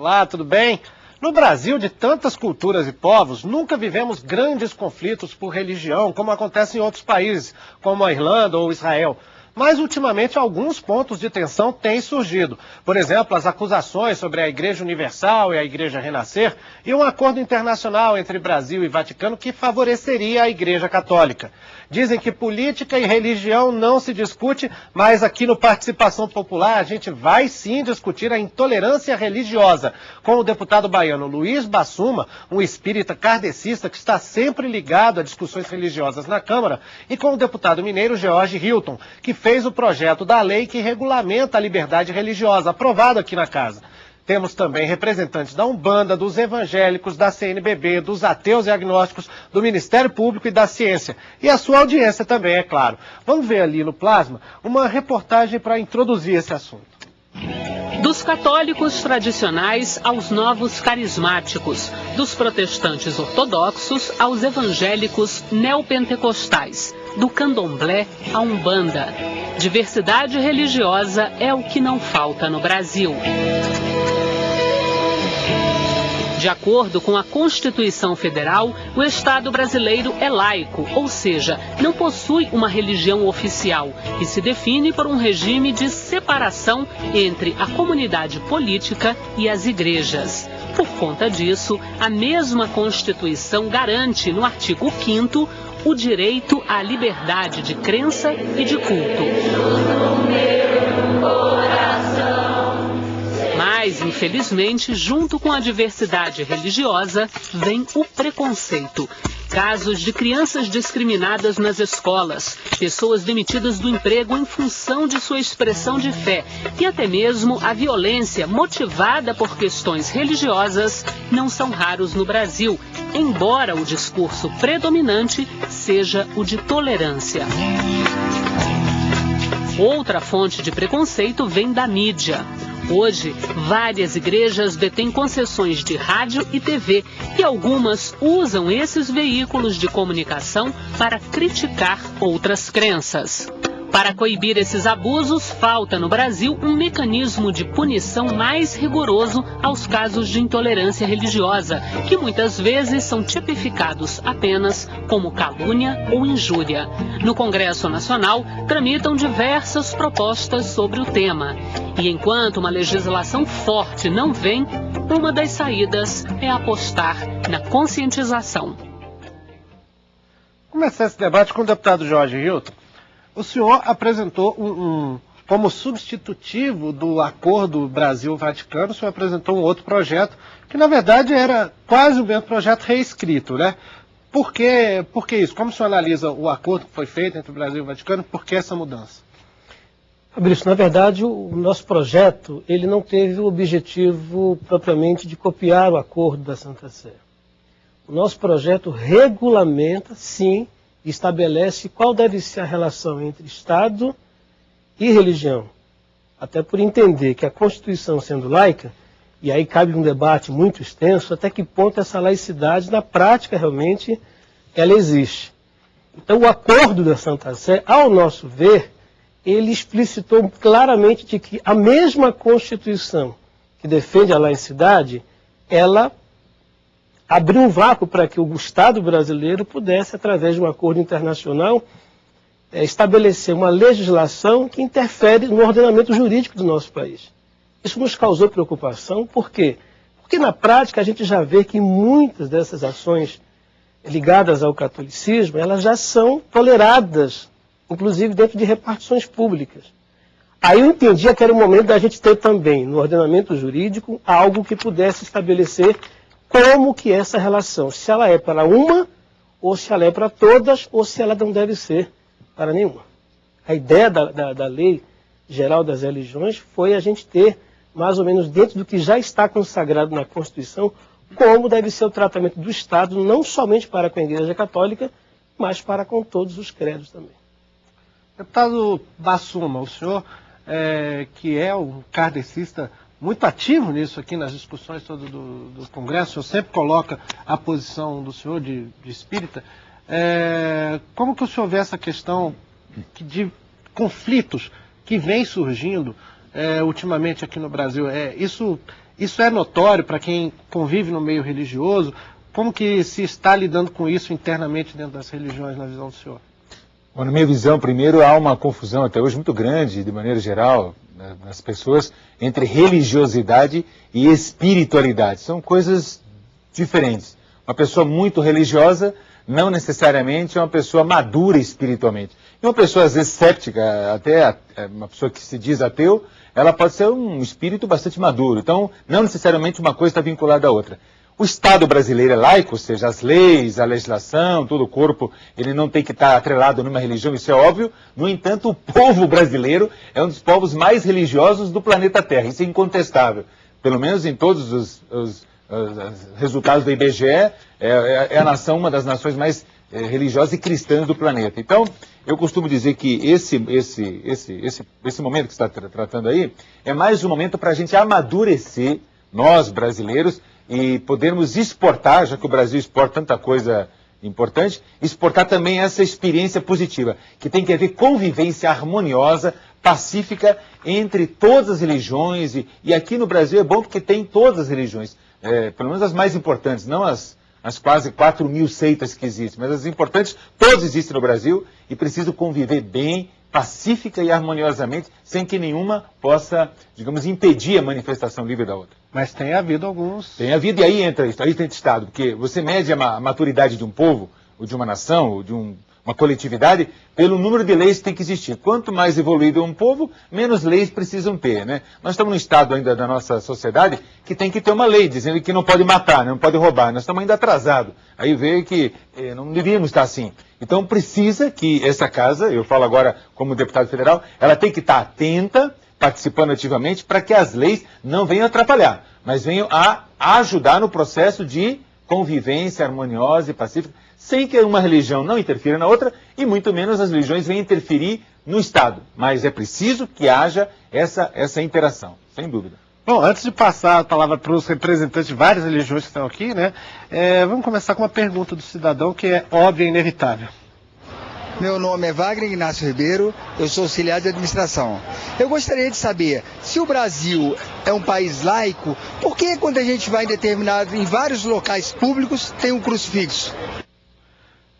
Olá, tudo bem? No Brasil, de tantas culturas e povos, nunca vivemos grandes conflitos por religião, como acontece em outros países, como a Irlanda ou Israel. Mas, ultimamente, alguns pontos de tensão têm surgido. Por exemplo, as acusações sobre a Igreja Universal e a Igreja Renascer e um acordo internacional entre Brasil e Vaticano que favoreceria a Igreja Católica. Dizem que política e religião não se discute, mas aqui no Participação Popular a gente vai sim discutir a intolerância religiosa com o deputado baiano Luiz Bassuma, um espírita kardecista que está sempre ligado a discussões religiosas na Câmara, e com o deputado mineiro George Hilton, que fez o projeto da lei que regulamenta a liberdade religiosa, aprovado aqui na casa. Temos também representantes da Umbanda, dos evangélicos, da CNBB, dos ateus e agnósticos, do Ministério Público e da Ciência. E a sua audiência também, é claro. Vamos ver ali no plasma uma reportagem para introduzir esse assunto. Dos católicos tradicionais aos novos carismáticos, dos protestantes ortodoxos aos evangélicos neopentecostais, do candomblé à umbanda. Diversidade religiosa é o que não falta no Brasil. De acordo com a Constituição Federal, o Estado brasileiro é laico, ou seja, não possui uma religião oficial e se define por um regime de separação entre a comunidade política e as igrejas. Por conta disso, a mesma Constituição garante, no artigo 5º, o direito à liberdade de crença e de culto. Mas, infelizmente, junto com a diversidade religiosa, vem o preconceito. Casos de crianças discriminadas nas escolas, pessoas demitidas do emprego em função de sua expressão de fé e até mesmo a violência motivada por questões religiosas não são raros no Brasil, embora o discurso predominante seja o de tolerância. Outra fonte de preconceito vem da mídia. Hoje, várias igrejas detêm concessões de rádio e TV e algumas usam esses veículos de comunicação para criticar outras crenças. Para coibir esses abusos, falta no Brasil um mecanismo de punição mais rigoroso aos casos de intolerância religiosa, que muitas vezes são tipificados apenas como calúnia ou injúria. No Congresso Nacional, tramitam diversas propostas sobre o tema. E enquanto uma legislação forte não vem, uma das saídas é apostar na conscientização. Começar esse debate com o deputado George Hilton. O senhor apresentou como substitutivo do acordo Brasil-Vaticano, o senhor apresentou um outro projeto, que na verdade era quase o mesmo projeto reescrito, né? Por que isso? Como o senhor analisa o acordo que foi feito entre o Brasil e o Vaticano? Por que essa mudança? Fabrício, na verdade, o nosso projeto ele não teve o objetivo propriamente de copiar o acordo da Santa Sé. O nosso projeto regulamenta, sim, estabelece qual deve ser a relação entre Estado e religião. Até por entender que a Constituição sendo laica, e aí cabe um debate muito extenso, até que ponto essa laicidade na prática realmente ela existe. Então o acordo da Santa Sé, ao nosso ver, ele explicitou claramente de que a mesma Constituição que defende a laicidade, ela abriu um vácuo para que o Estado brasileiro pudesse, através de um acordo internacional, estabelecer uma legislação que interfere no ordenamento jurídico do nosso país. Isso nos causou preocupação, por quê? Porque na prática a gente já vê que muitas dessas ações ligadas ao catolicismo, elas já são toleradas, inclusive dentro de repartições públicas. Aí eu entendia que era o momento da gente ter também, no ordenamento jurídico, algo que pudesse estabelecer como que é essa relação, se ela é para uma, ou se ela é para todas, ou se ela não deve ser para nenhuma. A ideia da Lei Geral das Religiões foi a gente ter, mais ou menos dentro do que já está consagrado na Constituição, como deve ser o tratamento do Estado, não somente para com a Igreja Católica, mas para com todos os credos também. Deputado Bassuma, o senhor, que é um kardecista muito ativo nisso aqui nas discussões todas do Congresso, o senhor sempre coloca a posição do senhor de espírita. Como que o senhor vê essa questão de conflitos que vem surgindo ultimamente aqui no Brasil? Isso Isso é notório para quem convive no meio religioso? Como que se está lidando com isso internamente dentro das religiões, na visão do senhor? Bom, na minha visão, primeiro, há uma confusão até hoje muito grande, de maneira geral, nas pessoas, entre religiosidade e espiritualidade. São coisas diferentes. Uma pessoa muito religiosa não necessariamente é uma pessoa madura espiritualmente. E uma pessoa, às vezes, céptica, até uma pessoa que se diz ateu, ela pode ser um espírito bastante maduro. Então, não necessariamente uma coisa está vinculada à outra. O Estado brasileiro é laico, ou seja, as leis, a legislação, todo o corpo, ele não tem que estar atrelado numa religião, isso é óbvio. No entanto, o povo brasileiro é um dos povos mais religiosos do planeta Terra, isso é incontestável. Pelo menos em todos os resultados do IBGE, é a nação, uma das nações mais religiosas e cristãs do planeta. Então, eu costumo dizer que esse momento que você está tratando aí, é mais um momento para a gente amadurecer, nós brasileiros, e podermos exportar, já que o Brasil exporta tanta coisa importante, exportar também essa experiência positiva, que tem que haver convivência harmoniosa, pacífica, entre todas as religiões, e aqui no Brasil é bom porque tem todas as religiões, pelo menos as mais importantes, não as quase 4.000 seitas que existem, mas as importantes, todas existem no Brasil, e precisam conviver bem, pacífica e harmoniosamente, sem que nenhuma possa, digamos, impedir a manifestação livre da outra. Mas tem havido alguns... Tem havido, e aí entra Estado, porque você mede a maturidade de um povo, ou de uma nação, ou de uma coletividade, pelo número de leis que tem que existir. Quanto mais evoluído é um povo, menos leis precisam ter, né? Nós estamos num estado ainda da nossa sociedade que tem que ter uma lei, dizendo que não pode matar, não pode roubar. Nós estamos ainda atrasados. Aí vê que não devíamos estar assim. Então precisa que essa casa, eu falo agora como deputado federal, ela tem que estar atenta, participando ativamente, para que as leis não venham atrapalhar, mas venham a ajudar no processo de convivência harmoniosa e pacífica, sem que uma religião não interfira na outra, e muito menos as religiões venham interferir no Estado. Mas é preciso que haja essa interação, sem dúvida. Bom, antes de passar a palavra para os representantes de várias religiões que estão aqui, né, vamos começar com uma pergunta do cidadão que é óbvia e inevitável. Meu nome é Wagner Inácio Ribeiro, eu sou auxiliar de administração. Eu gostaria de saber, se o Brasil é um país laico, por que quando a gente vai em vários locais públicos tem um crucifixo?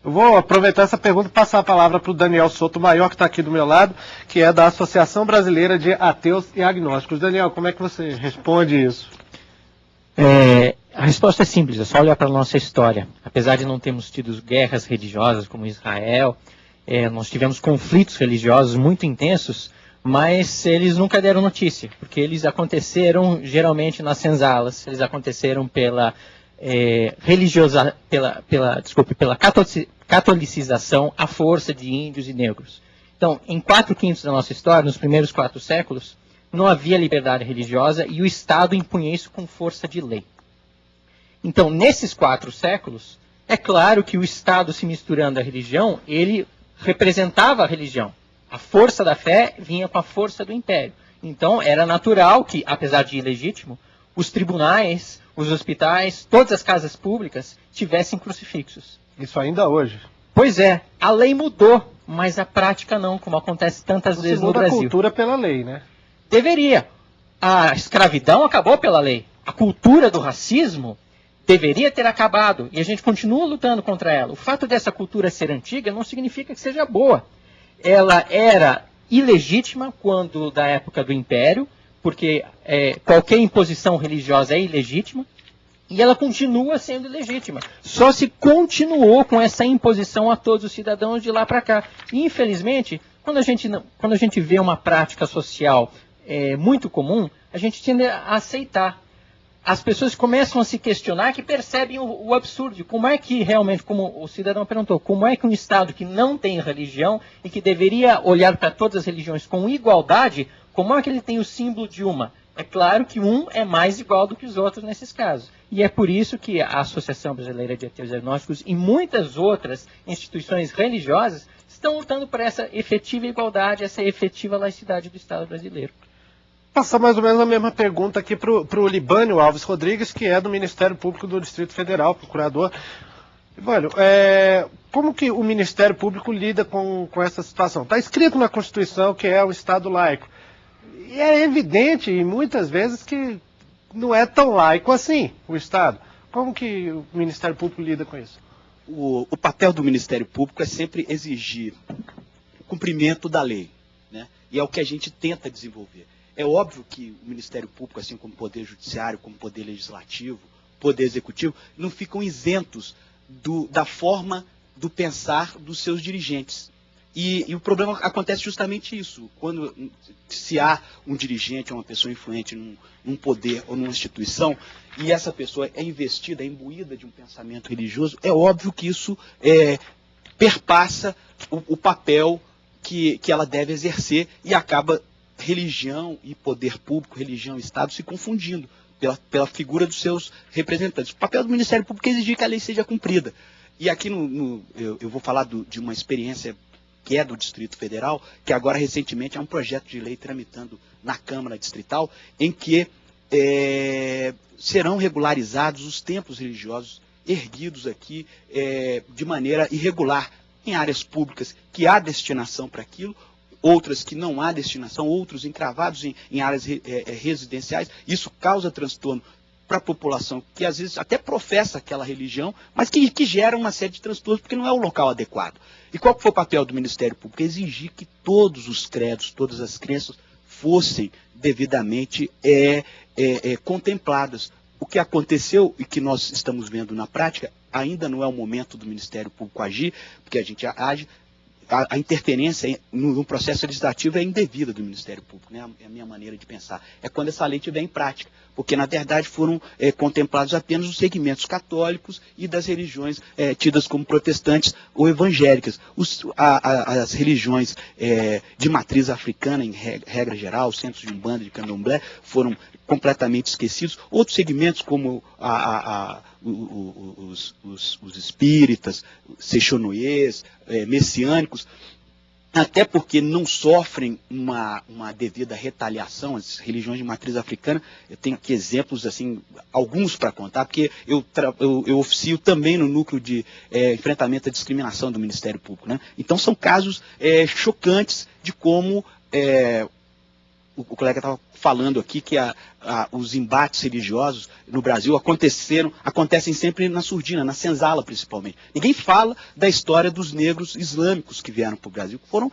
Eu vou aproveitar essa pergunta e passar a palavra para o Daniel Sotomayor, que está aqui do meu lado, que é da Associação Brasileira de Ateus e Agnósticos. Daniel, como é que você responde isso? A resposta é simples, é só olhar para a nossa história. Apesar de não termos tido guerras religiosas como Israel, nós tivemos conflitos religiosos muito intensos, mas eles nunca deram notícia, porque eles aconteceram geralmente nas senzalas, eles aconteceram pela catolicização à força de índios e negros. Então, em 4/5 da nossa história, nos primeiros 4 séculos, não havia liberdade religiosa e o Estado impunha isso com força de lei. Então, nesses 4 séculos, é claro que o Estado se misturando à religião, ele representava a religião. A força da fé vinha com a força do império. Então, era natural que, apesar de ilegítimo, os tribunais, os hospitais, todas as casas públicas tivessem crucifixos. Isso ainda hoje? Pois é, a lei mudou, mas a prática não, como acontece tantas vezes no Brasil. A cultura pela lei, né? Deveria. A escravidão acabou pela lei. A cultura do racismo deveria ter acabado, e a gente continua lutando contra ela. O fato dessa cultura ser antiga não significa que seja boa. Ela era ilegítima quando da época do Império, porque qualquer imposição religiosa é ilegítima, e ela continua sendo ilegítima. Só se continuou com essa imposição a todos os cidadãos de lá para cá. E, infelizmente, quando a gente vê uma prática social muito comum, a gente tende a aceitar. As pessoas começam a se questionar, que percebem o absurdo. Como é que realmente, como o cidadão perguntou, como é que um Estado que não tem religião e que deveria olhar para todas as religiões com igualdade, como é que ele tem o símbolo de uma? É claro que um é mais igual do que os outros nesses casos. E é por isso que a Associação Brasileira de Ateus e Agnósticos e muitas outras instituições religiosas estão lutando por essa efetiva igualdade, essa efetiva laicidade do Estado brasileiro. Passar mais ou menos a mesma pergunta aqui para o Libânio Alves Rodrigues, que é do Ministério Público do Distrito Federal, procurador. Libânio, como que o Ministério Público lida com essa situação? Está escrito na Constituição que é um Estado laico. E é evidente, e muitas vezes, que não é tão laico assim, o Estado. Como que o Ministério Público lida com isso? O papel do Ministério Público é sempre exigir o cumprimento da lei, né? E é o que a gente tenta desenvolver. É óbvio que o Ministério Público, assim como o Poder Judiciário, como o Poder Legislativo, o Poder Executivo, não ficam isentos da forma do pensar dos seus dirigentes. E o problema acontece justamente isso. Quando se há um dirigente ou uma pessoa influente num poder ou numa instituição, e essa pessoa é investida, é imbuída de um pensamento religioso, é óbvio que isso perpassa o papel que ela deve exercer e acaba religião e poder público, religião e Estado se confundindo pela figura dos seus representantes. O papel do Ministério Público é exigir que a lei seja cumprida. E aqui eu vou falar de uma experiência que é do Distrito Federal, que agora recentemente é um projeto de lei tramitando na Câmara Distrital, em que serão regularizados os templos religiosos erguidos aqui de maneira irregular em áreas públicas que há destinação para aquilo, outras que não há destinação, outros encravados em áreas residenciais. Isso causa transtorno para a população que às vezes até professa aquela religião, mas que gera uma série de transtornos porque não é o local adequado. E qual foi o papel do Ministério Público? Exigir que todos os credos, todas as crenças fossem devidamente contempladas. O que aconteceu e que nós estamos vendo na prática, ainda não é o momento do Ministério Público agir, porque a gente age. A interferência no processo legislativo é indevida do Ministério Público, né? É a minha maneira de pensar. É quando essa lei estiver em prática, porque na verdade foram contemplados apenas os segmentos católicos e das religiões tidas como protestantes ou evangélicas. As religiões de matriz africana, em regra geral, os centros de Umbanda, de Candomblé, foram completamente esquecidos. Outros segmentos como os espíritas, seixonoês, messiânicos, até porque não sofrem uma devida retaliação, as religiões de matriz africana. Eu tenho aqui exemplos, assim, alguns para contar, porque eu oficio também no núcleo de enfrentamento à discriminação do Ministério Público, né? Então são casos chocantes de como o colega estava falando aqui que os embates religiosos no Brasil acontecem sempre na surdina, na senzala principalmente. Ninguém fala da história dos negros islâmicos que vieram para o Brasil, que foram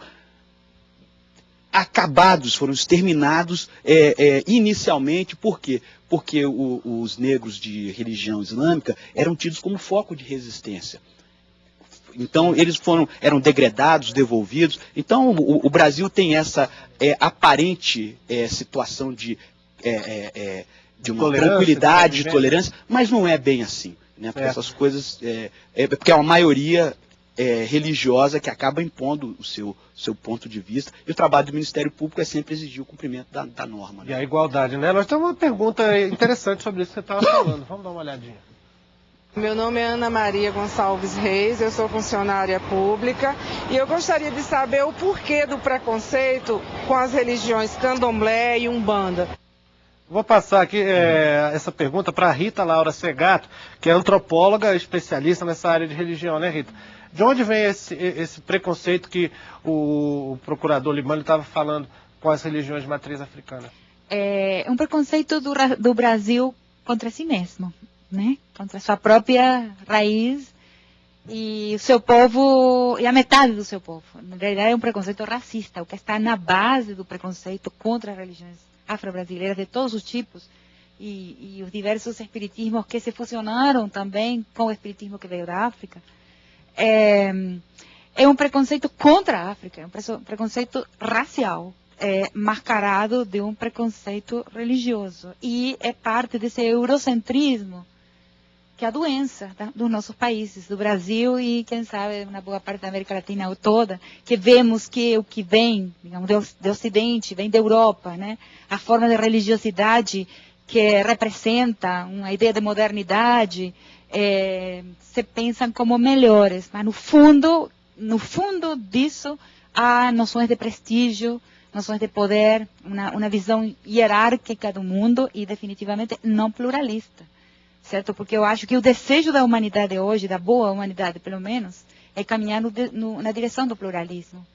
acabados, foram exterminados inicialmente. Por quê? Porque os negros de religião islâmica eram tidos como foco de resistência. Então, eles eram degradados, devolvidos. Então, o Brasil tem essa aparente situação de uma tranquilidade, de tolerância, mas não é bem assim, né? Porque essas coisas... porque é uma maioria religiosa que acaba impondo o seu ponto de vista. E o trabalho do Ministério Público é sempre exigir o cumprimento da norma, né? E a igualdade, né? Nós temos uma pergunta interessante sobre isso que você estava falando. Vamos dar uma olhadinha. Meu nome é Ana Maria Gonçalves Reis, eu sou funcionária pública e eu gostaria de saber o porquê do preconceito com as religiões Candomblé e Umbanda. Vou passar aqui essa pergunta para a Rita Laura Segato, que é antropóloga especialista nessa área de religião, né, Rita? De onde vem esse preconceito que o procurador Libânio estava falando com as religiões de matriz africana? É um preconceito do Brasil contra si mesmo, né? Contra a sua própria raiz e o seu povo, e a metade do seu povo. Na realidade é um preconceito racista, o que está na base do preconceito contra as religiões afro-brasileiras de todos os tipos e os diversos espiritismos que se fusionaram também com o espiritismo que veio da África. É um preconceito contra a África, é um preconceito racial, mascarado de um preconceito religioso. E é parte desse eurocentrismo que é a doença dos nossos países, do Brasil e, quem sabe, na boa parte da América Latina toda, que vemos que o que vem, digamos, do Ocidente, vem da Europa, né? A forma de religiosidade que representa uma ideia de modernidade, se pensam como melhores, mas no fundo disso há noções de prestígio, noções de poder, uma visão hierárquica do mundo e definitivamente não pluralista. Certo? Porque eu acho que o desejo da humanidade hoje, da boa humanidade pelo menos, é caminhar na direção do pluralismo.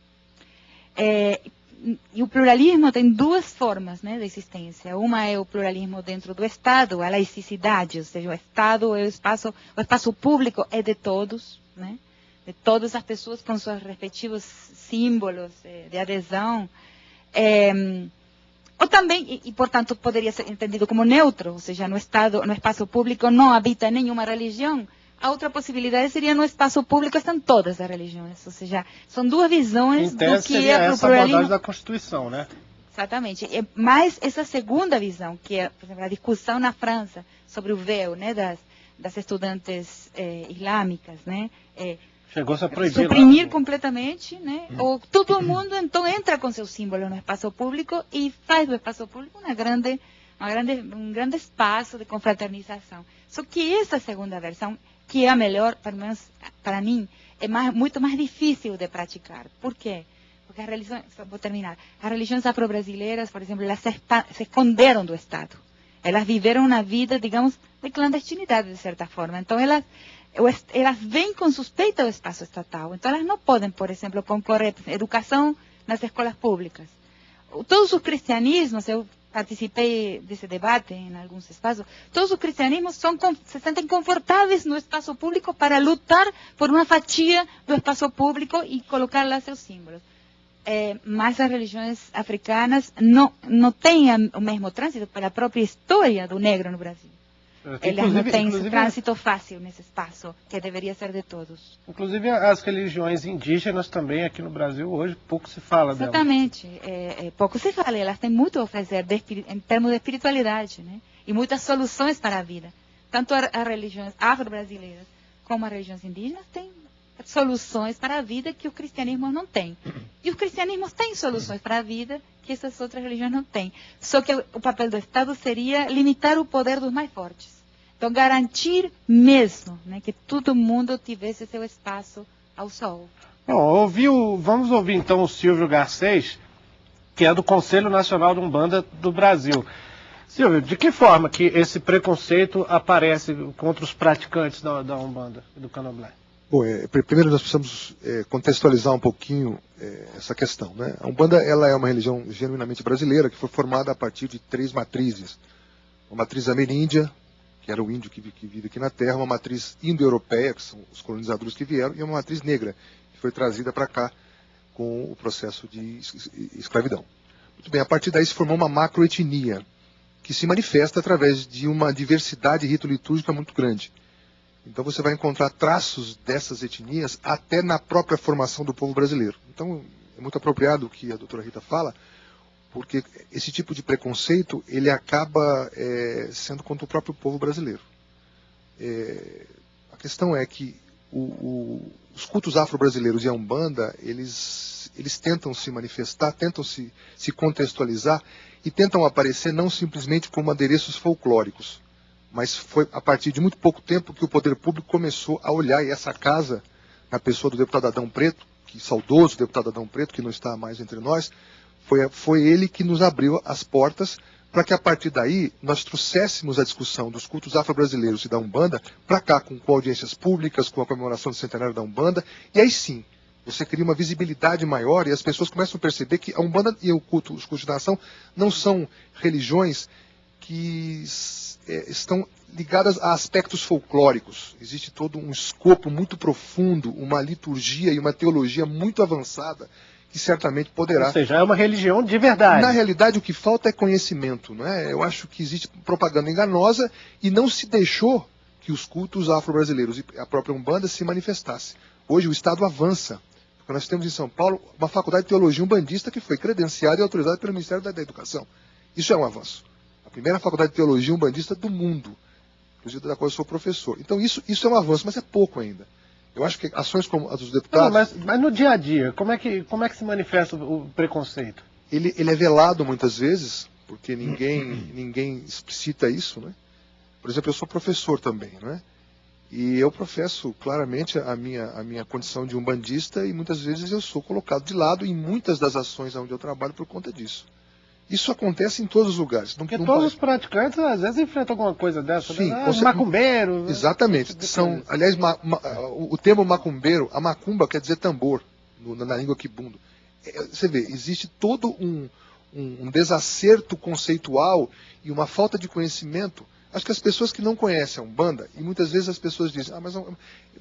e o pluralismo tem duas formas, né, de existência. Uma é o pluralismo dentro do Estado, a laicidade, ou seja, o Estado é o espaço público é de todos, né, de todas as pessoas com seus respectivos símbolos de adesão. Ou também, e portanto poderia ser entendido como neutro, ou seja, no Estado, no espaço público não habita nenhuma religião. A outra possibilidade seria no espaço público estão todas as religiões, ou seja, são duas visões do que é o pluralismo da Constituição, né? Exatamente. Mas essa segunda visão, que é, por exemplo, a discussão na França sobre o véu, né, das estudantes islâmicas, né? Chegou-se a proibir. Suprimir completamente, né? Ou todo mundo então entra com seu símbolo no espaço público e faz do espaço público um grande espaço de confraternização. Só que essa segunda versão, que é a melhor, pelo menos para mim, é muito mais difícil de praticar. Por quê? Porque as religiões, vou terminar, as religiões afro-brasileiras, por exemplo, elas se esconderam do Estado. Elas viveram uma vida, digamos, de clandestinidade, de certa forma. Então, elas vêm com suspeita ao espaço estatal. Então, elas não podem, por exemplo, concorrer à educação nas escolas públicas. Todos os cristianismos, eu participei desse debate em alguns espaços, todos os cristianismos se sentem confortáveis no espaço público para lutar por uma fatia do espaço público e colocar lá seus símbolos. Mas as religiões africanas não têm o mesmo trânsito pela própria história do negro no Brasil. Elas não têm esse trânsito fácil nesse espaço, que deveria ser de todos. Inclusive as religiões indígenas também aqui no Brasil hoje, pouco se fala delas. Exatamente, pouco se fala, elas têm muito a oferecer em termos de espiritualidade, né? E muitas soluções para a vida. Tanto as religiões afro-brasileiras como as religiões indígenas têm soluções para a vida que o cristianismo não tem. E os cristianismos têm soluções para a vida que essas outras religiões não têm. Só que o papel do Estado seria limitar o poder dos mais fortes. Então, garantir mesmo, né, que todo mundo tivesse seu espaço ao sol. Bom, vamos ouvir então o Silvio Garcês, que é do Conselho Nacional de Umbanda do Brasil. Silvio, de que forma que esse preconceito aparece contra os praticantes da Umbanda e do Candomblé? Bom, primeiro nós precisamos contextualizar um pouquinho essa questão, né? A Umbanda, ela é uma religião genuinamente brasileira que foi formada a partir de 3 matrizes. Uma matriz ameríndia, que era o índio que vive aqui na Terra, uma matriz indo-europeia, que são os colonizadores que vieram, e uma matriz negra, que foi trazida para cá com o processo de escravidão. Muito bem, a partir daí se formou uma macroetnia, que se manifesta através de uma diversidade rito-litúrgica muito grande. Então você vai encontrar traços dessas etnias até na própria formação do povo brasileiro. Então é muito apropriado o que a doutora Rita fala, porque esse tipo de preconceito ele acaba sendo contra o próprio povo brasileiro. A questão é que os cultos afro-brasileiros e a Umbanda, eles tentam se manifestar, tentam se contextualizar e tentam aparecer não simplesmente como adereços folclóricos, mas foi a partir de muito pouco tempo que o poder público começou a olhar, e essa casa, na pessoa do deputado Adão Preto, que saudoso deputado Adão Preto, que não está mais entre nós, foi ele que nos abriu as portas para que a partir daí nós trouxéssemos a discussão dos cultos afro-brasileiros e da Umbanda para cá, com audiências públicas, com a comemoração do centenário da Umbanda, e aí sim, você cria uma visibilidade maior e as pessoas começam a perceber que a Umbanda e os cultos de nação não são religiões que estão ligadas a aspectos folclóricos. Existe todo um escopo muito profundo, uma liturgia e uma teologia muito avançada, que certamente poderá... Ou seja, é uma religião de verdade. Na realidade, o que falta é conhecimento, não é? Eu acho que existe propaganda enganosa e não se deixou que os cultos afro-brasileiros e a própria Umbanda se manifestassem. Hoje o Estado avança. Porque nós temos em São Paulo uma faculdade de teologia umbandista que foi credenciada e autorizada pelo Ministério da Educação. Isso é um avanço. A primeira faculdade de teologia umbandista do mundo, inclusive da qual eu sou professor. Então isso é um avanço, mas é pouco ainda. Eu acho que ações como as dos deputados... Não, mas no dia a dia, como é que se manifesta o preconceito? Ele é velado muitas vezes, porque ninguém explicita isso, né? Por exemplo, eu sou professor também, né? E eu professo claramente a minha condição de umbandista e muitas vezes eu sou colocado de lado em muitas das ações onde eu trabalho por conta disso. Isso acontece em todos os lugares. Porque todos os praticantes às vezes enfrentam alguma coisa dessa. Sim, macumbeiro. Exatamente. Aliás, o termo macumbeiro, a macumba quer dizer tambor, na língua quibundo. Você vê, existe todo um desacerto conceitual e uma falta de conhecimento. Acho que as pessoas que não conhecem a Umbanda, e muitas vezes as pessoas dizem, mas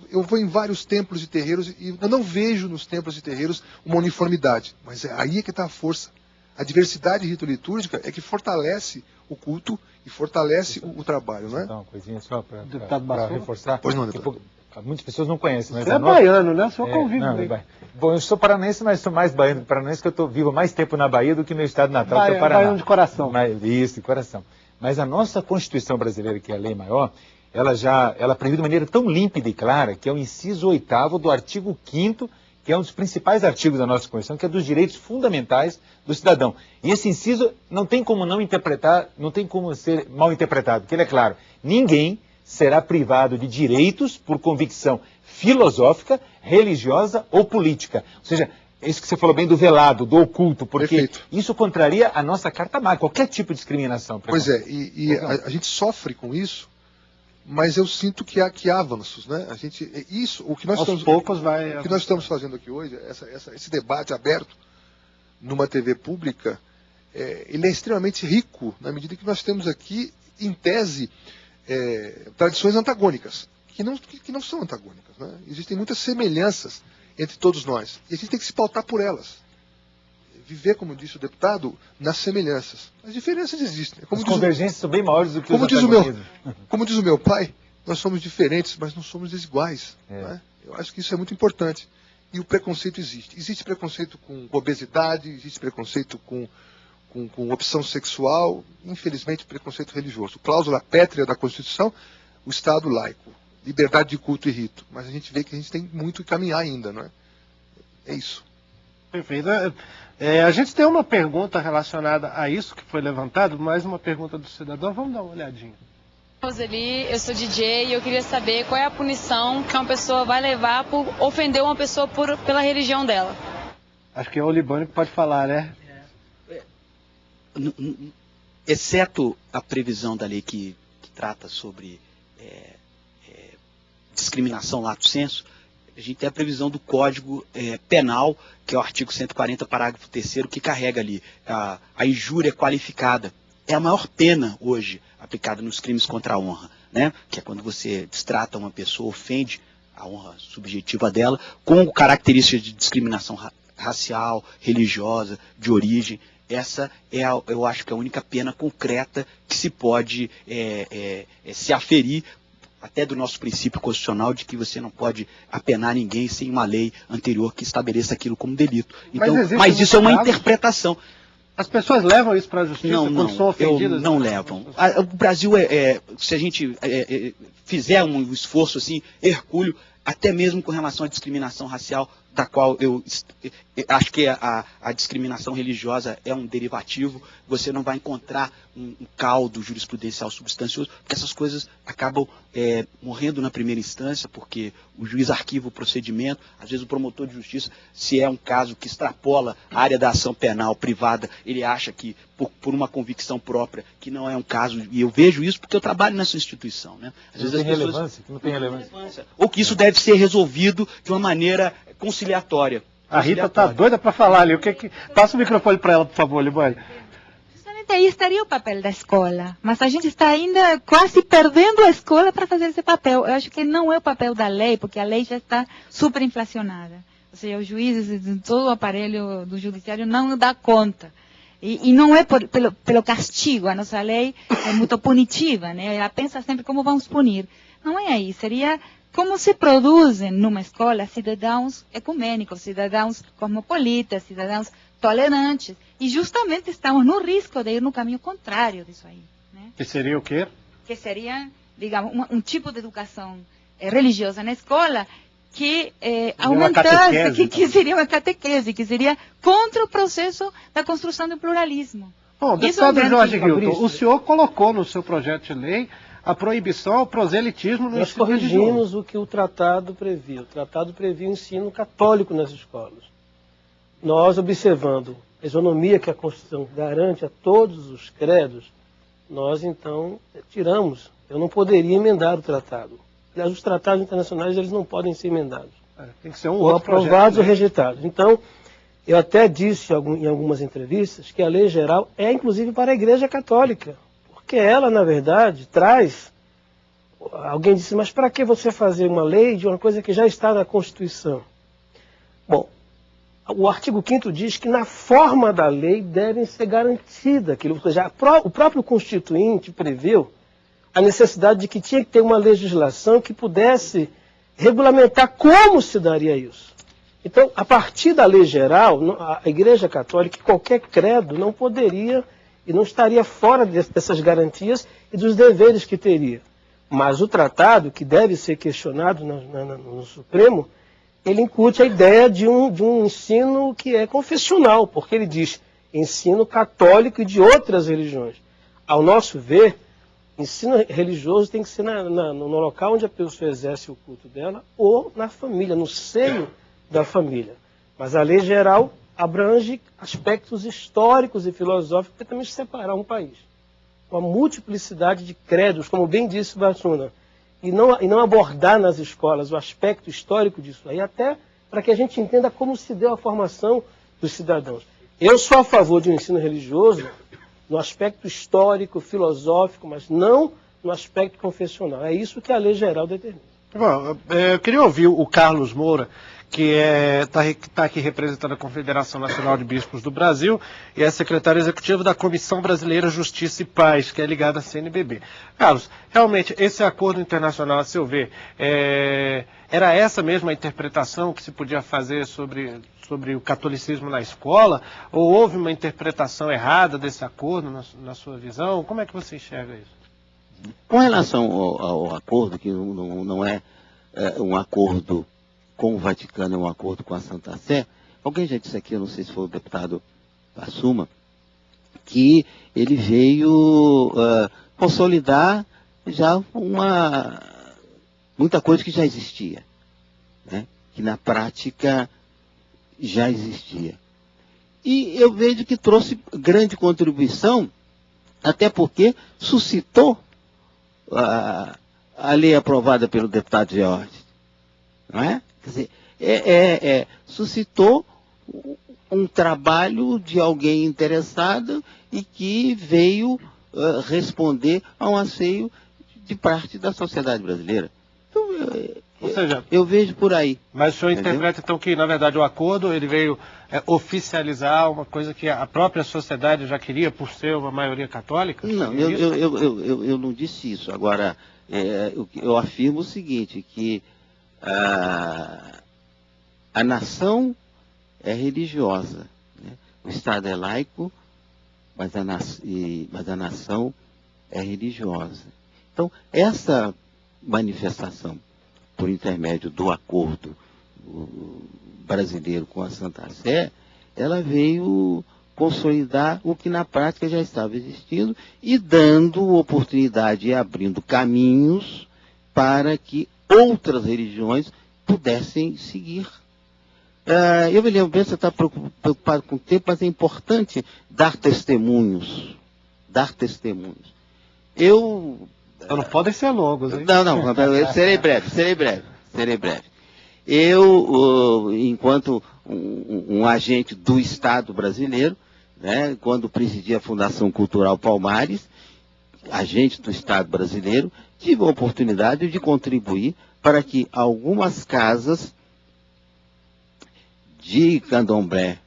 eu vou em vários templos e terreiros e eu não vejo nos templos e terreiros uma uniformidade. Mas aí é que está a força. A diversidade rito-litúrgica é que fortalece o culto e fortalece o trabalho, não é? Então, uma coisinha só para reforçar. Pois não, deputado. Muitas pessoas não conhecem, mas você é baiano, né? O senhor convive bem. Bom, eu sou paranaense, mas sou mais baiano que paranaense, que eu vivo mais tempo na Bahia do que no meu estado natal, que é o Paraná. Baiano de coração. Isso, de coração. Mas a nossa Constituição brasileira, que é a lei maior, ela prevê de maneira tão límpida e clara, que é o inciso 8º do artigo 5º, que é um dos principais artigos da nossa Constituição, que é dos direitos fundamentais do cidadão. E esse inciso não tem como não interpretar, não tem como ser mal interpretado, porque ele é claro, ninguém será privado de direitos por convicção filosófica, religiosa ou política. Ou seja, isso que você falou bem do velado, do oculto, porque Perfeito. Isso contraria a nossa Carta Magna, qualquer tipo de discriminação. Pois é, a gente sofre com isso, mas eu sinto que há avanços, né? O que nós estamos fazendo aqui hoje, esse debate aberto numa TV pública, ele é extremamente rico, na medida que nós temos aqui, em tese, tradições antagônicas, que não são antagônicas, né? Existem muitas semelhanças entre todos nós, e a gente tem que se pautar por elas. Viver, como disse o deputado, nas semelhanças. As diferenças existem. As convergências são bem maiores do que os antagonismos. Como diz o meu pai, nós somos diferentes, mas não somos desiguais. Né? Eu acho que isso é muito importante. E o preconceito existe. Existe preconceito com obesidade, existe preconceito com opção sexual, infelizmente preconceito religioso. Cláusula pétrea da Constituição, o Estado laico, liberdade de culto e rito. Mas a gente vê que a gente tem muito que caminhar ainda, não é? É isso. Perfeito. A gente tem uma pergunta relacionada a isso que foi levantado, mais uma pergunta do cidadão. Vamos dar uma olhadinha. Roseli, eu sou DJ e eu queria saber qual é a punição que uma pessoa vai levar por ofender uma pessoa pela religião dela. Acho que é o Libânio que pode falar, né? Exceto a previsão da lei que trata sobre discriminação lato sensu, a gente tem a previsão do Código Penal, que é o artigo 140, parágrafo 3º, que carrega ali a injúria qualificada. É a maior pena hoje aplicada nos crimes contra a honra, né? Que é quando você destrata uma pessoa, ofende a honra subjetiva dela, com características de discriminação racial, religiosa, de origem. Essa eu acho que é a única pena concreta que se pode se aferir, até do nosso princípio constitucional de que você não pode apenar ninguém sem uma lei anterior que estabeleça aquilo como delito. Então, mas isso é uma interpretação. As pessoas levam isso para a justiça quando são ofendidas? Não levam. O Brasil, se a gente fizer um esforço assim, hercúleo, até mesmo com relação à discriminação racial, da qual eu acho que a discriminação religiosa é um derivativo, você não vai encontrar um caldo jurisprudencial substancioso, porque essas coisas acabam morrendo na primeira instância, porque o juiz arquiva o procedimento, às vezes o promotor de justiça, se é um caso que extrapola a área da ação penal privada, ele acha que, por uma convicção própria, que não é um caso, e eu vejo isso porque eu trabalho nessa instituição, né? Às vezes não tem relevância. Ou que isso deve ser resolvido de uma maneira conciliatória. A Rita está doida para falar ali. Passa o microfone para ela, por favor, Libânio. Justamente aí estaria o papel da escola, mas a gente está ainda quase perdendo a escola para fazer esse papel. Eu acho que não é o papel da lei, porque a lei já está superinflacionada. Ou seja, os juízes, todo o aparelho do judiciário não dá conta. E não é pelo castigo, a nossa lei é muito punitiva, né? Ela pensa sempre como vamos punir. Não é aí, seria como se produzem numa escola cidadãos ecumênicos, cidadãos cosmopolitas, cidadãos tolerantes. E justamente estamos no risco de ir no caminho contrário disso aí. Né? Que seria o quê? Que seria, digamos, um tipo de educação religiosa na escola que aumentasse, que seria uma catequese, que seria contra o processo da construção do pluralismo. Bom, deputado Jorge Hilton, o senhor colocou no seu projeto de lei a proibição ao proselitismo no ensino religioso. Nós corrigimos o que o tratado previa. O tratado previa o ensino católico nas escolas. Nós, observando a isonomia que a Constituição garante a todos os credos, nós, então, tiramos. Eu não poderia emendar o tratado. Aliás, os tratados internacionais eles não podem ser emendados. Tem que ser um outro aprovados ou rejeitados. Então, Eu até disse em algumas entrevistas que a lei geral é inclusive para a Igreja Católica, porque ela, na verdade, traz... Alguém disse, mas para que você fazer uma lei de uma coisa que já está na Constituição? Bom, o artigo 5º diz que na forma da lei devem ser garantidas aquilo. Ou seja, o próprio Constituinte preveu a necessidade de que tinha que ter uma legislação que pudesse regulamentar como se daria isso. Então, a partir da lei geral, a Igreja Católica, qualquer credo, não poderia e não estaria fora dessas garantias e dos deveres que teria. Mas o tratado, que deve ser questionado no Supremo, ele incute a ideia de um ensino que é confessional, porque ele diz ensino católico e de outras religiões. Ao nosso ver, ensino religioso tem que ser no local onde a pessoa exerce o culto dela ou na família, no seio da família. Mas a lei geral abrange aspectos históricos e filosóficos que também separar um país. Uma multiplicidade de credos, como bem disse Bassuna, e não abordar nas escolas o aspecto histórico disso aí, até para que a gente entenda como se deu a formação dos cidadãos. Eu sou a favor de um ensino religioso no aspecto histórico, filosófico, mas não no aspecto confessional. É isso que a lei geral determina. Bom, eu queria ouvir o Carlos Moura, que está aqui representando a Confederação Nacional de Bispos do Brasil e é secretário executivo da Comissão Brasileira Justiça e Paz, que é ligada à CNBB. Carlos, realmente, esse acordo internacional, a seu ver, era essa mesma interpretação que se podia fazer sobre o catolicismo na escola? Ou houve uma interpretação errada desse acordo, na sua visão? Como é que você enxerga isso? Com relação ao acordo, que não é um acordo com o Vaticano, é um acordo com a Santa Sé, alguém já disse aqui, eu não sei se foi o deputado Assuma, que ele veio consolidar já muita coisa que já existia, né? Que na prática já existia. E eu vejo que trouxe grande contribuição, até porque suscitou a lei aprovada pelo deputado George, não é? Quer dizer, suscitou um trabalho de alguém interessado e que veio responder a um anseio de parte da sociedade brasileira. Então, ou seja, eu vejo por aí. Mas o senhor interpreta então que, na verdade, o acordo ele veio oficializar uma coisa que a própria sociedade já queria por ser uma maioria católica? Não, eu não disse isso. Agora, eu afirmo o seguinte, que a nação é religiosa, né? O Estado é laico, mas a nação é religiosa. Então, essa manifestação, por intermédio do acordo brasileiro com a Santa Sé, ela veio consolidar o que na prática já estava existindo e dando oportunidade e abrindo caminhos para que outras religiões pudessem seguir. Eu me lembro bem, você está preocupado com o tempo, mas é importante dar testemunhos. Dar testemunhos. Não podem ser longos, hein? Não, serei breve. Eu, enquanto um agente do Estado brasileiro, né, quando presidi a Fundação Cultural Palmares, agente do Estado brasileiro, tive a oportunidade de contribuir para que algumas casas de candomblé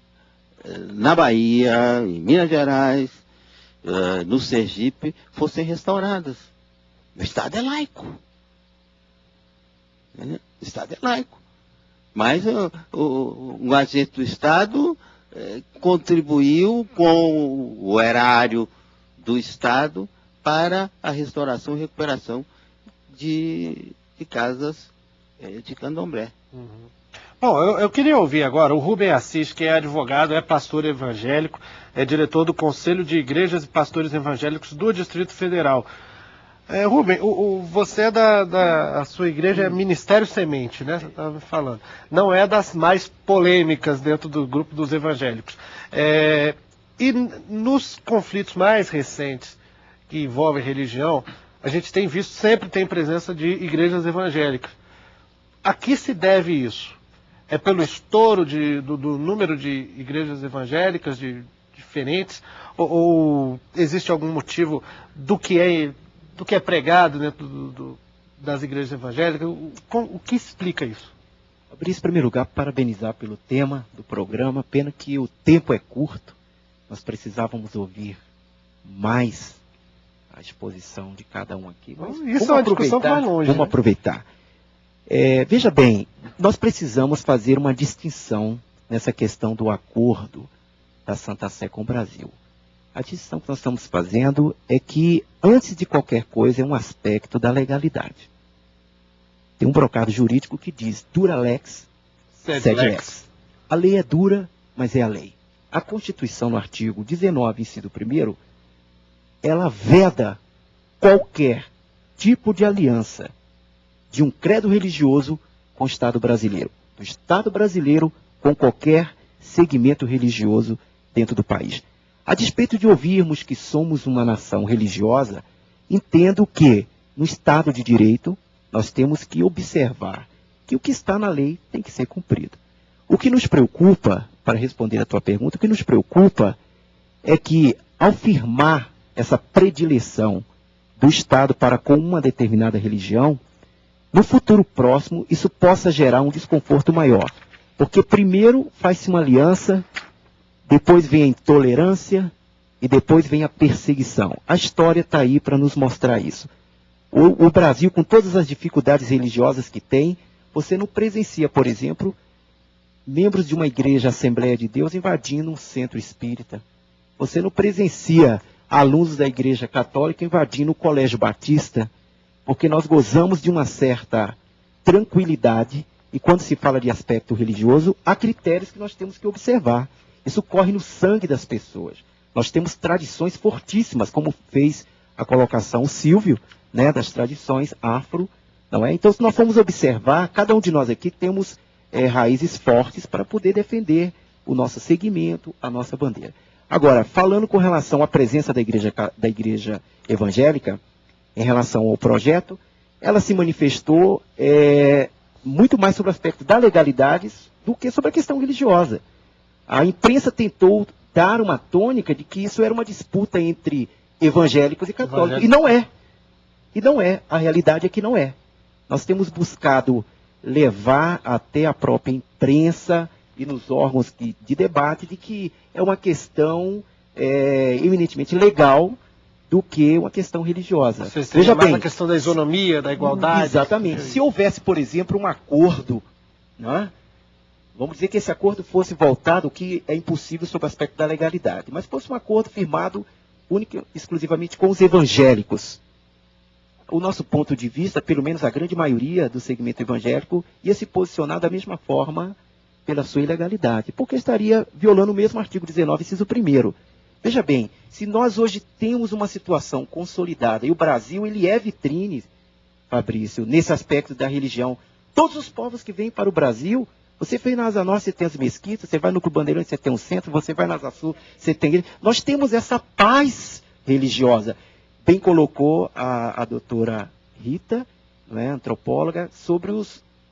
na Bahia, em Minas Gerais, no Sergipe, fossem restauradas. O Estado é laico. O Estado é laico. Mas um agente do Estado contribuiu com o erário do Estado para a restauração e recuperação de casas de candomblé. Uhum. Bom, eu queria ouvir agora o Rubem Assis, que é advogado, é pastor evangélico, é diretor do Conselho de Igrejas e Pastores Evangélicos do Distrito Federal. Rubem, você a sua igreja é Ministério Semente, né? Você estava me falando. Não é das mais polêmicas dentro do grupo dos evangélicos. E nos conflitos mais recentes que envolvem religião, a gente tem visto, sempre tem presença de igrejas evangélicas. A que se deve isso? É pelo estouro do número de igrejas evangélicas diferentes? Ou existe algum motivo do que é pregado dentro das igrejas evangélicas? O que explica isso? Fabrício, em primeiro lugar, parabenizar pelo tema do programa. Pena que o tempo é curto. Nós precisávamos ouvir mais a exposição de cada um aqui. Mas isso é uma discussão para longe. Vamos aproveitar. Veja bem, nós precisamos fazer uma distinção nessa questão do acordo da Santa Sé com o Brasil. A distinção que nós estamos fazendo é que, antes de qualquer coisa, é um aspecto da legalidade. Tem um brocado jurídico que diz, dura lex, sed lex. A lei é dura, mas é a lei. A Constituição, no artigo 19, inciso 1º, ela veda qualquer tipo de aliança de um credo religioso com o Estado brasileiro. Do Estado brasileiro com qualquer segmento religioso dentro do país. A despeito de ouvirmos que somos uma nação religiosa, entendo que, no Estado de Direito, nós temos que observar que o que está na lei tem que ser cumprido. O que nos preocupa, para responder a tua pergunta, o que nos preocupa é que, ao firmar essa predileção do Estado para com uma determinada religião, no futuro próximo isso possa gerar um desconforto maior. Porque primeiro faz-se uma aliança, depois vem a intolerância e depois vem a perseguição. A história está aí para nos mostrar isso. O Brasil, com todas as dificuldades religiosas que tem, você não presencia, por exemplo, membros de uma igreja Assembleia de Deus invadindo um centro espírita. Você não presencia alunos da igreja católica invadindo o colégio batista, porque nós gozamos de uma certa tranquilidade, e quando se fala de aspecto religioso, há critérios que nós temos que observar. Isso corre no sangue das pessoas. Nós temos tradições fortíssimas, como fez a colocação o Silvio, né, das tradições afro, não é? Então, se nós formos observar, cada um de nós aqui temos raízes fortes para poder defender o nosso segmento, a nossa bandeira. Agora, falando com relação à presença da igreja evangélica, em relação ao projeto, ela se manifestou muito mais sobre o aspecto da legalidade do que sobre a questão religiosa. A imprensa tentou dar uma tônica de que isso era uma disputa entre evangélicos e católicos. E não é. E não é. A realidade é que não é. Nós temos buscado levar até a própria imprensa e nos órgãos de debate de que é uma questão eminentemente legal do que uma questão religiosa. Veja bem, a questão da isonomia, da igualdade. Exatamente. Se houvesse, por exemplo, um acordo, né? Vamos dizer que esse acordo fosse voltado, o que é impossível sob o aspecto da legalidade, mas fosse um acordo firmado única e exclusivamente com os evangélicos. O nosso ponto de vista, pelo menos a grande maioria do segmento evangélico, ia se posicionar da mesma forma pela sua ilegalidade, porque estaria violando o mesmo artigo 19, inciso 1º. Veja bem, se nós hoje temos uma situação consolidada, e o Brasil ele é vitrine, Fabrício, nesse aspecto da religião, todos os povos que vêm para o Brasil, você foi na Asa Norte, você tem as mesquitas, você vai no Clube Bandeirante, você tem um centro, você vai na Asa Sul, você tem... Nós temos essa paz religiosa. Bem colocou a doutora Rita, né, antropóloga, sobre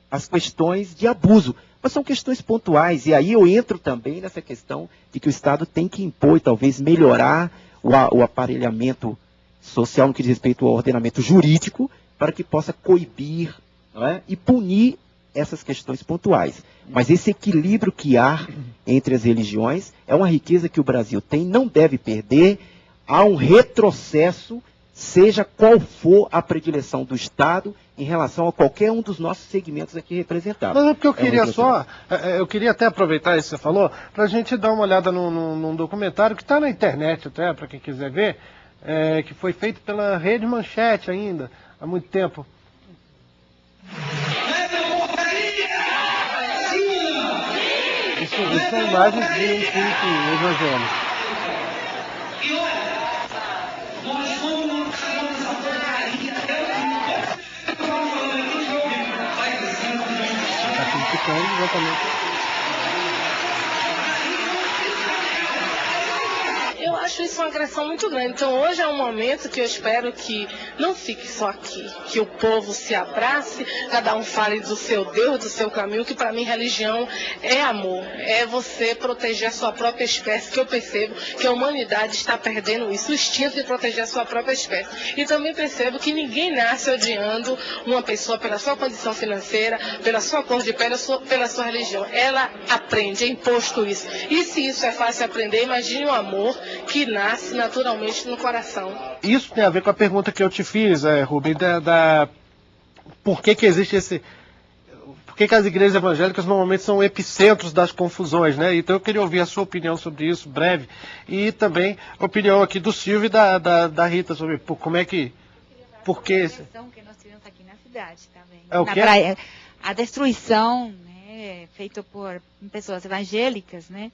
as questões de abuso. Mas são questões pontuais, e aí eu entro também nessa questão de que o Estado tem que impor e talvez melhorar o aparelhamento social no que diz respeito ao ordenamento jurídico, para que possa coibir, não é, e punir essas questões pontuais. Mas esse equilíbrio que há entre as religiões é uma riqueza que o Brasil tem, não deve perder. Há um retrocesso, seja qual for a predileção do Estado em relação a qualquer um dos nossos segmentos aqui representados. Mas é porque eu queria eu queria até aproveitar isso que você falou, para a gente dar uma olhada num documentário que está na internet até, para quem quiser ver, que foi feito pela Rede Manchete ainda, há muito tempo. Isso são imagens de um culto evangélico. E olha, nós somos essa porcaria até Está criticando exatamente. Eu acho acho isso uma agressão muito grande. Então hoje é um momento que eu espero que não fique só aqui, que o povo se abrace, cada um fale do seu Deus, do seu caminho, que para mim religião é amor, é você proteger a sua própria espécie, que eu percebo que a humanidade está perdendo isso, o instinto de proteger a sua própria espécie. E também percebo que ninguém nasce odiando uma pessoa pela sua condição financeira, pela sua cor de pele, pela sua religião. Ela aprende, é imposto isso. E se isso é fácil aprender, imagine o amor que nasce naturalmente no coração. Isso tem a ver com a pergunta que eu te fiz, Rubem, por que existe esse... Por que as igrejas evangélicas normalmente são epicentros das confusões, né? Então eu queria ouvir a sua opinião sobre isso, breve, e também a opinião aqui do Silvio e da Rita sobre como é que... Por que... que nós tivemos aqui na cidade também. É o na quê? praia, a destruição, né, feita por pessoas evangélicas, né?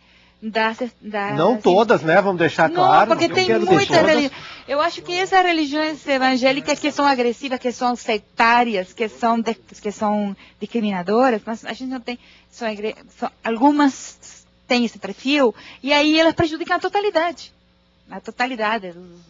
Não todas, né? Vamos deixar claro. Não, porque tem muitas religiões. Eu acho que essas religiões evangélicas que são agressivas, que são sectárias, que são discriminadoras, mas a gente não tem. Algumas têm esse perfil, e aí elas prejudicam a totalidade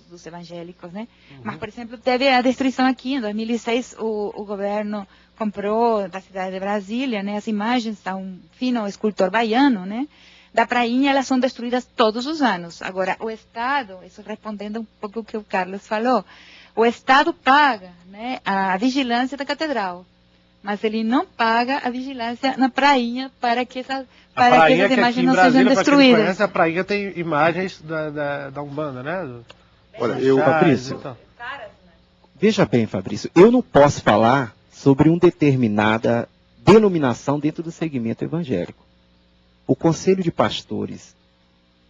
dos evangélicos, né? Mas, por exemplo, teve a destruição aqui, em 2006, o governo comprou da cidade de Brasília, né, as imagens de um fino escultor baiano, né? Da prainha, elas são destruídas todos os anos. Agora, o Estado, isso respondendo um pouco o que o Carlos falou, o Estado paga, né, a vigilância da catedral, mas ele não paga a vigilância na prainha para que essas imagens não sejam destruídas. Conhece, a prainha tem imagens da Umbanda, né? Olha, Fabrício, veja bem, Fabrício, eu não posso falar sobre uma determinada denominação dentro do segmento evangélico. O Conselho de Pastores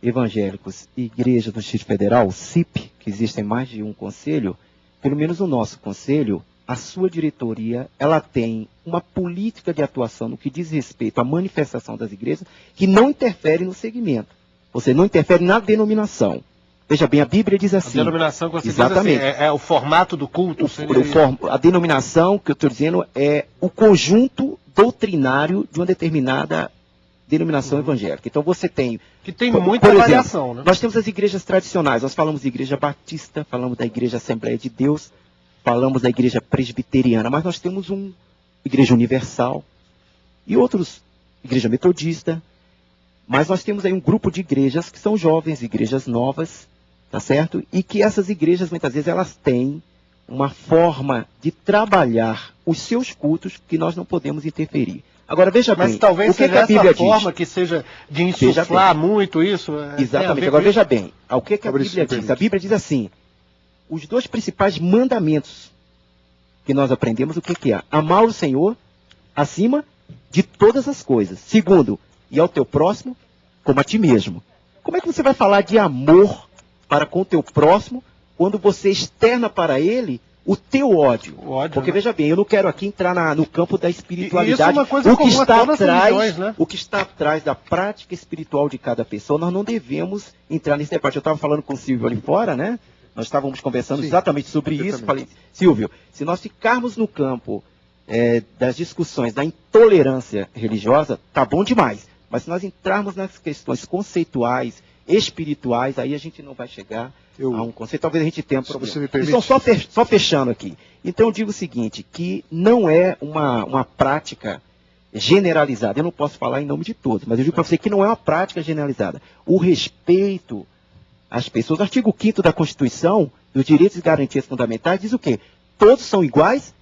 Evangélicos e Igrejas do Distrito Federal, o CIP, que existem mais de um conselho, pelo menos o nosso conselho, a sua diretoria, ela tem uma política de atuação no que diz respeito à manifestação das igrejas que não interfere no segmento. Ou seja, não interfere na denominação. Veja bem, a Bíblia diz assim... A denominação que você exatamente, diz assim, é o formato do culto? A denominação que eu estou dizendo é o conjunto doutrinário de uma determinada denominação evangélica. Então você tem... Que tem muita variação, né? Nós temos as igrejas tradicionais. Nós falamos de igreja batista, falamos da igreja Assembleia de Deus, falamos da igreja presbiteriana, mas nós temos uma igreja universal e outros, igreja metodista. Mas nós temos aí um grupo de igrejas que são jovens, igrejas novas, tá certo? E que essas igrejas, muitas vezes, elas têm uma forma de trabalhar os seus cultos que nós não podemos interferir. Agora, veja bem, mas talvez o que seja a Bíblia essa forma diz? Que seja de insuflar muito isso. Exatamente. Agora, veja bem, o que a Bíblia diz? A Bíblia diz assim, os dois principais mandamentos que nós aprendemos, o que é? Amar o Senhor acima de todas as coisas. Segundo, e ao teu próximo como a ti mesmo. Como é que você vai falar de amor para com o teu próximo quando você externa para ele o teu ódio? Porque, veja bem, eu não quero aqui entrar no campo da espiritualidade. Isso é uma coisa o que está atrás, religiões, né? O que está atrás da prática espiritual de cada pessoa, nós não devemos entrar nesse debate. Eu estava falando com o Silvio ali fora, né? Nós estávamos conversando exatamente sobre isso. Falei, Silvio, se nós ficarmos no campo das discussões da intolerância religiosa, tá bom demais. Mas se nós entrarmos nas questões conceituais, espirituais, aí a gente não vai chegar a um conceito. Talvez a gente tenha um problema. Se me permite... Então, só fechando aqui. Então, eu digo o seguinte, que não é uma prática generalizada. Eu não posso falar em nome de todos, mas eu digo para você que não é uma prática generalizada. O respeito às pessoas. O artigo 5º da Constituição, dos Direitos e Garantias Fundamentais, diz o quê? Todos são iguais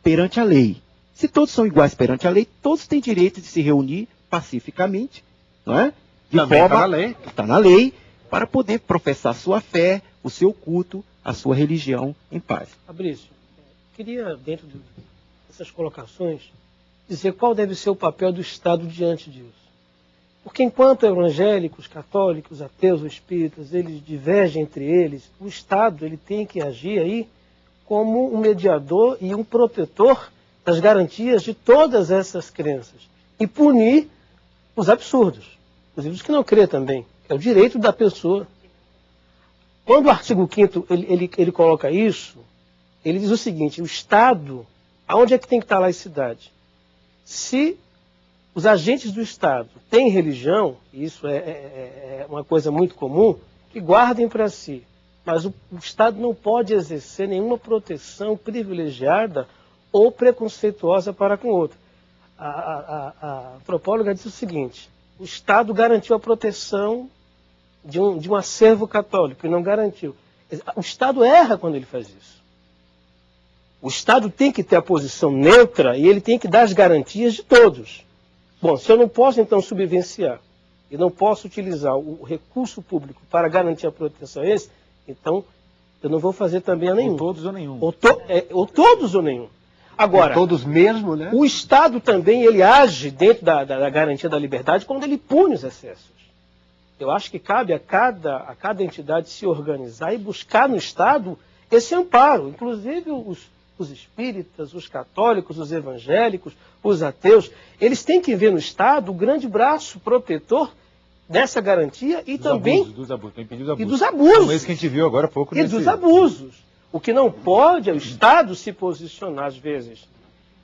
perante a lei. Se todos são iguais perante a lei, todos têm direito de se reunir pacificamente, não é? De Também forma, está na lei. Está na lei, para poder professar sua fé, o seu culto, a sua religião em paz. Fabrício, queria, dentro dessas colocações, dizer qual deve ser o papel do Estado diante disso. Porque enquanto evangélicos, católicos, ateus ou espíritas, eles divergem entre eles, o Estado ele tem que agir aí como um mediador e um protetor das garantias de todas essas crenças. E punir os absurdos, inclusive os que não crê também, que é o direito da pessoa. Quando o artigo 5º ele coloca isso, ele diz o seguinte, o Estado, aonde é que tem que estar a laicidade? Se os agentes do Estado têm religião, e isso é uma coisa muito comum, que guardem para si. Mas o Estado não pode exercer nenhuma proteção privilegiada ou preconceituosa para com outra. A antropóloga disse o seguinte: o Estado garantiu a proteção de um acervo católico e não garantiu. O Estado erra quando ele faz isso. O Estado tem que ter a posição neutra e ele tem que dar as garantias de todos. Bom, se eu não posso então subvenciar e não posso utilizar o recurso público para garantir a proteção a esse, então eu não vou fazer também a nenhum. Ou todos ou nenhum. Ou todos ou nenhum. Agora, todos mesmo, né? O Estado também ele age dentro da garantia da liberdade quando ele pune os excessos. Eu acho que cabe a cada entidade se organizar e buscar no Estado esse amparo. Inclusive os espíritas, os católicos, os evangélicos, os ateus, eles têm que ver no Estado o grande braço protetor dessa garantia e também... Dos abusos, tem pedido abusos. E dos abusos. Como esse que a gente viu agora há pouco. E dos abusos. O que não pode é o Estado se posicionar, às vezes,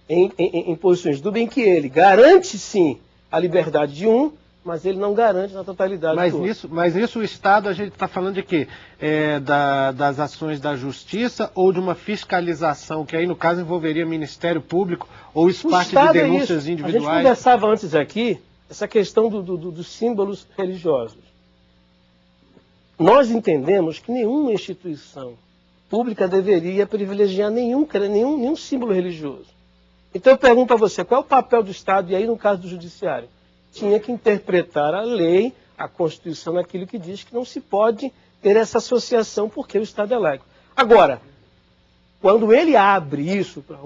em posições de dúvida, em que ele garante, sim, a liberdade de um, mas ele não garante na totalidade do outro. Mas nisso o Estado, a gente está falando de quê? Das ações da Justiça ou de uma fiscalização, que aí, no caso, envolveria Ministério Público ou espaço de denúncias individuais? A gente conversava antes aqui, essa questão dos símbolos religiosos. Nós entendemos que nenhuma instituição pública deveria privilegiar nenhum símbolo religioso. Então eu pergunto a você, qual é o papel do Estado, e aí no caso do Judiciário? Tinha que interpretar a lei, a Constituição, naquilo que diz que não se pode ter essa associação porque o Estado é laico. Agora, quando ele abre isso para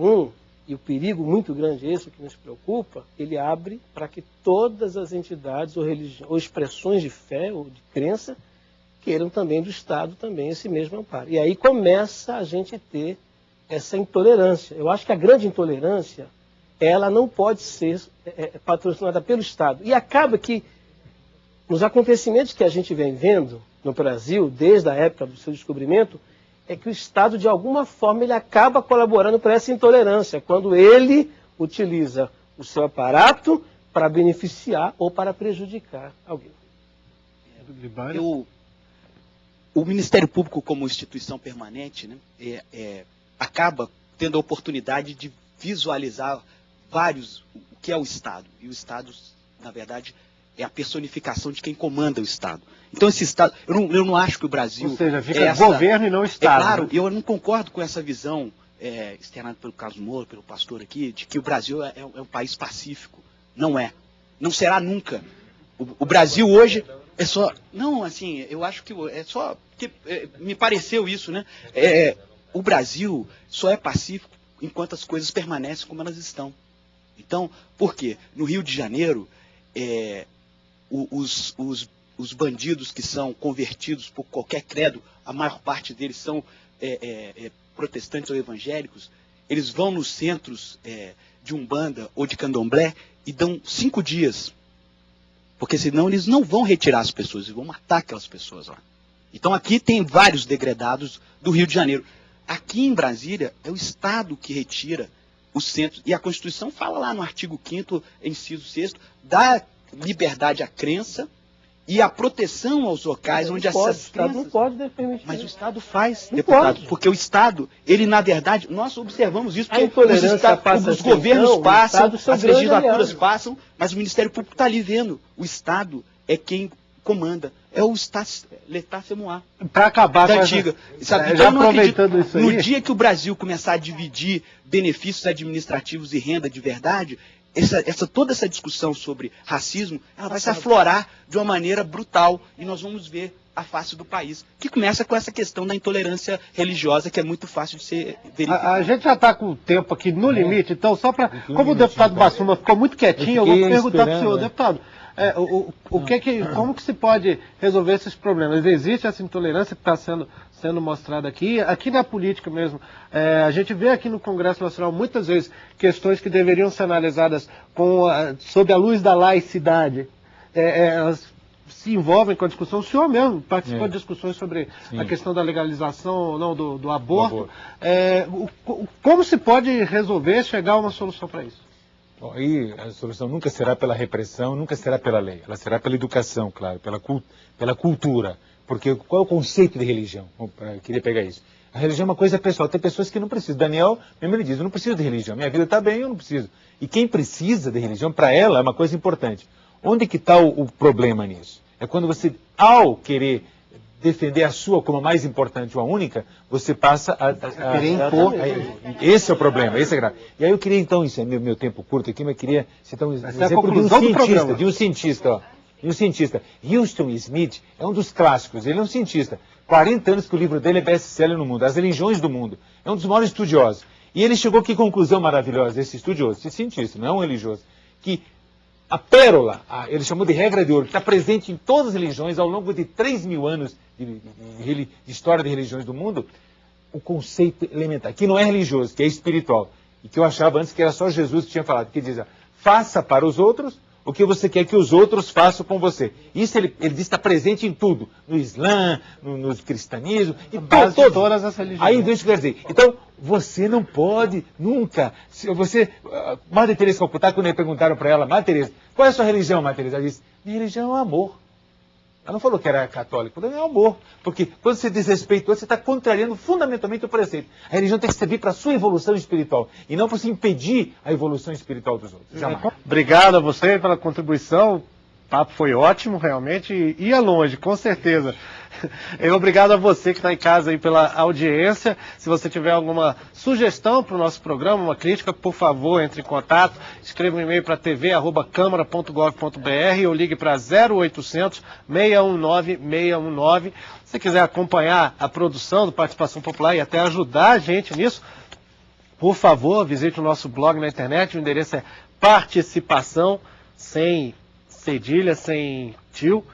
e o perigo muito grande é esse que nos preocupa, ele abre para que todas as entidades ou expressões de fé ou de crença queiram também do Estado também esse mesmo amparo. E aí começa a gente ter essa intolerância. Eu acho que a grande intolerância, ela não pode ser patrocinada pelo Estado. E acaba que, nos acontecimentos que a gente vem vendo no Brasil, desde a época do seu descobrimento, é que o Estado, de alguma forma, ele acaba colaborando para essa intolerância, quando ele utiliza o seu aparato para beneficiar ou para prejudicar alguém. O Ministério Público, como instituição permanente, né, acaba tendo a oportunidade de visualizar o que é o Estado. E o Estado, na verdade, é a personificação de quem comanda o Estado. Então esse Estado, eu não acho que o Brasil... Ou seja, fica governo e não Estado. Claro, né? Eu não concordo com essa visão externada pelo Carlos Moro, pelo pastor aqui, de que o Brasil é um país pacífico. Não é. Não será nunca. O Brasil hoje é só... Não, assim, eu acho que é só... me pareceu isso, né? O Brasil só é pacífico enquanto as coisas permanecem como elas estão. Então, por quê? No Rio de Janeiro, os bandidos que são convertidos por qualquer credo, a maior parte deles são protestantes ou evangélicos, eles vão nos centros de Umbanda ou de Candomblé e dão 5 dias. Porque senão eles não vão retirar as pessoas, eles vão matar aquelas pessoas lá. Então aqui tem vários degredados do Rio de Janeiro. Aqui em Brasília é o Estado que retira os centros. E a Constituição fala lá no artigo 5º, inciso 6º, da liberdade à crença e a proteção aos locais onde essas crenças... não pode permitir. Mas o Estado faz, deputado, porque o Estado, ele na verdade, nós observamos isso, porque os governos passam, as legislaturas passam, mas o Ministério Público está ali vendo. O Estado é quem comanda, é o l'état c'est moi. Para acabar da antiga. Sabe? Então, já aproveitando isso aí... No dia que o Brasil começar a dividir benefícios administrativos e renda de verdade, toda essa discussão sobre racismo, ela vai se aflorar de uma maneira brutal e nós vamos ver a face do país, que começa com essa questão da intolerância religiosa, que é muito fácil de ser verificada. A gente já está com o tempo aqui no limite, então só para... Como o deputado Bassuma ficou muito quietinho, eu vou perguntar para o senhor, deputado, como que se pode resolver esses problemas? Existe essa intolerância que está sendo mostrada aqui na política mesmo. A gente vê aqui no Congresso Nacional muitas vezes questões que deveriam ser analisadas sob a luz da laicidade. Elas se envolvem com a discussão. O senhor mesmo participou de discussões sobre a questão da legalização ou não do aborto. Como se pode resolver, chegar a uma solução para isso? Bom, aí a solução nunca será pela repressão, nunca será pela lei. Ela será pela educação, claro, pela cultura. Porque qual é o conceito de religião? Eu queria pegar isso. A religião é uma coisa pessoal. Tem pessoas que não precisam. Daniel mesmo ele diz, eu não preciso de religião. Minha vida está bem, eu não preciso. E quem precisa de religião, para ela, é uma coisa importante. Onde que está o problema nisso? É quando você, ao querer defender a sua como a mais importante ou a única, você passa a querer impor. Esse é o problema, esse é grave. E aí eu queria então, isso é meu tempo curto aqui, mas eu queria citar um exemplo de um cientista, ó. E um cientista, Houston Smith, é um dos clássicos, ele é um cientista. 40 anos que o livro dele é best-seller no mundo, As Religiões do Mundo. É um dos maiores estudiosos. E ele chegou a que conclusão maravilhosa, esse estudioso, esse cientista, não é um religioso, que a pérola, ele chamou de regra de ouro, que está presente em todas as religiões ao longo de 3.000 anos de história de religiões do mundo, o conceito elementar, que não é religioso, que é espiritual. E que eu achava antes que era só Jesus que tinha falado, que diz, faça para os outros o que você quer que os outros façam com você. Isso ele diz que está presente em tudo, no Islã, no cristianismo, em todas as religiões. Aí isso quer dizer, então, você não pode nunca, Madre Teresa de Calcutá, quando perguntaram para ela, Madre Teresa, qual é a sua religião, Madre Teresa? Ela disse, minha religião é o amor. Ela não falou que era católica, ela é o amor. Porque quando você desrespeita, você está contrariando fundamentalmente o preceito. A religião tem que servir para a sua evolução espiritual e não para se impedir a evolução espiritual dos outros. Jamais. Obrigado a você pela contribuição. O papo foi ótimo, realmente, ia longe, com certeza. Obrigado a você que está em casa aí pela audiência. Se você tiver alguma sugestão para o nosso programa, uma crítica, por favor, entre em contato. Escreva um e-mail para tv@câmara.gov.br ou ligue para 0800 619 619. Se você quiser acompanhar a produção do Participação Popular e até ajudar a gente nisso, por favor, visite o nosso blog na internet. O endereço é participação, sem cedilha, sem tio,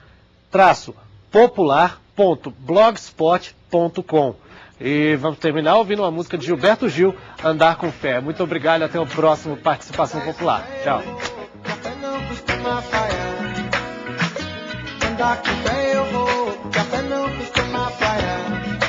_popular.blogspot.com. E vamos terminar ouvindo uma música de Gilberto Gil, Andar com Fé. Muito obrigado e até o próximo Participação Popular. Tchau. Andar com fé eu vou, café não costuma falhar.